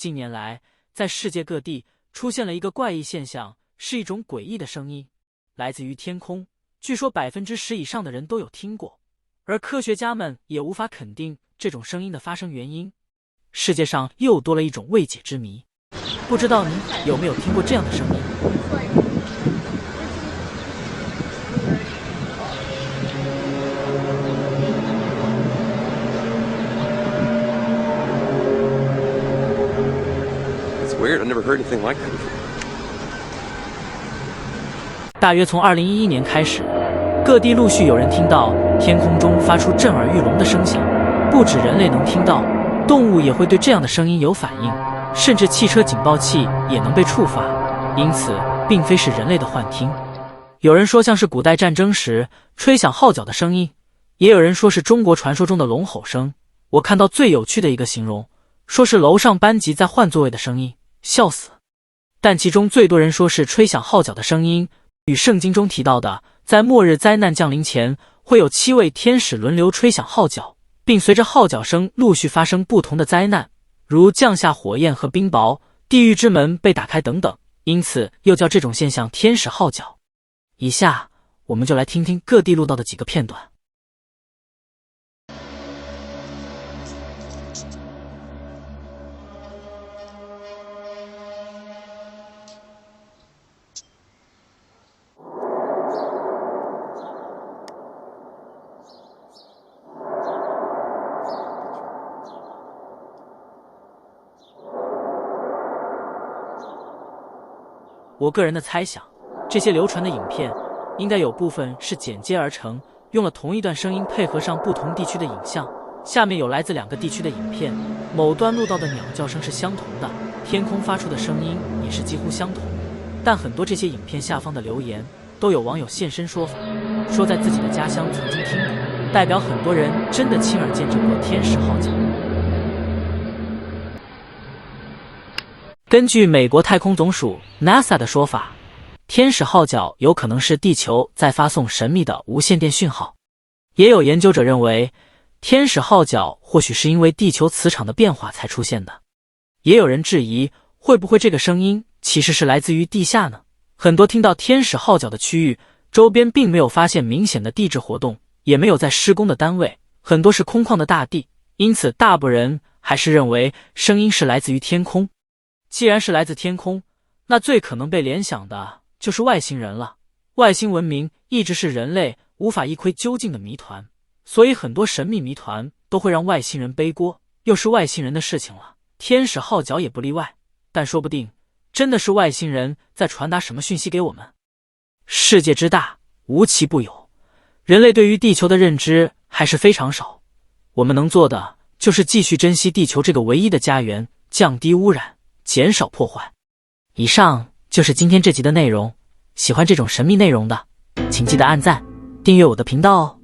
近年来，在世界各地出现了一个怪异现象，是一种诡异的声音，来自于天空。据说10%以上的人都有听过，而科学家们也无法肯定这种声音的发生原因。世界上又多了一种未解之谜，不知道你有没有听过这样的声音？It's weird. I never heard anything like that before. 大约从2011年开始，各地陆续有人听到天空中发出震耳欲聋的声响，不止人类能听到，动物也会对这样的声音有反应，甚至汽车警报器也能被触发，因此并非是人类的幻听。有人说像是古代战争时吹响号角的声音，也有人说是中国传说中的龙吼声。我看到最有趣的一个形容，说是楼上班级在换座位的声音，笑死。但其中最多人说是吹响号角的声音，与圣经中提到的在末日灾难降临前会有7位天使轮流吹响号角，并随着号角声陆续发生不同的灾难，如降下火焰和冰雹，地狱之门被打开等等，因此又叫这种现象天使号角。以下我们就来听听各地录到的几个片段。我个人的猜想，这些流传的影片应该有部分是剪接而成，用了同一段声音配合上不同地区的影像。下面有来自2个地区的影片，某端录到的鸟叫声是相同的，天空发出的声音也是几乎相同，但很多这些影片下方的留言都有网友现身说法，说在自己的家乡曾经听过，代表很多人真的亲耳见证过天使号角。根据美国太空总署 NASA 的说法，天使号角有可能是地球在发送神秘的无线电讯号。也有研究者认为，天使号角或许是因为地球磁场的变化才出现的。也有人质疑，会不会这个声音其实是来自于地下呢？很多听到天使号角的区域周边并没有发现明显的地质活动，也没有在施工的单位，很多是空旷的大地，因此大部分人还是认为声音是来自于天空。既然是来自天空，那最可能被联想的就是外星人了。外星文明一直是人类无法一窥究竟的谜团，所以很多神秘谜团都会让外星人背锅，又是外星人的事情了，天使号角也不例外。但说不定真的是外星人在传达什么讯息给我们。世界之大，无奇不有，人类对于地球的认知还是非常少，我们能做的就是继续珍惜地球这个唯一的家园，降低污染，减少破坏。以上就是今天这集的内容，喜欢这种神秘内容的，请记得按赞、订阅我的频道哦。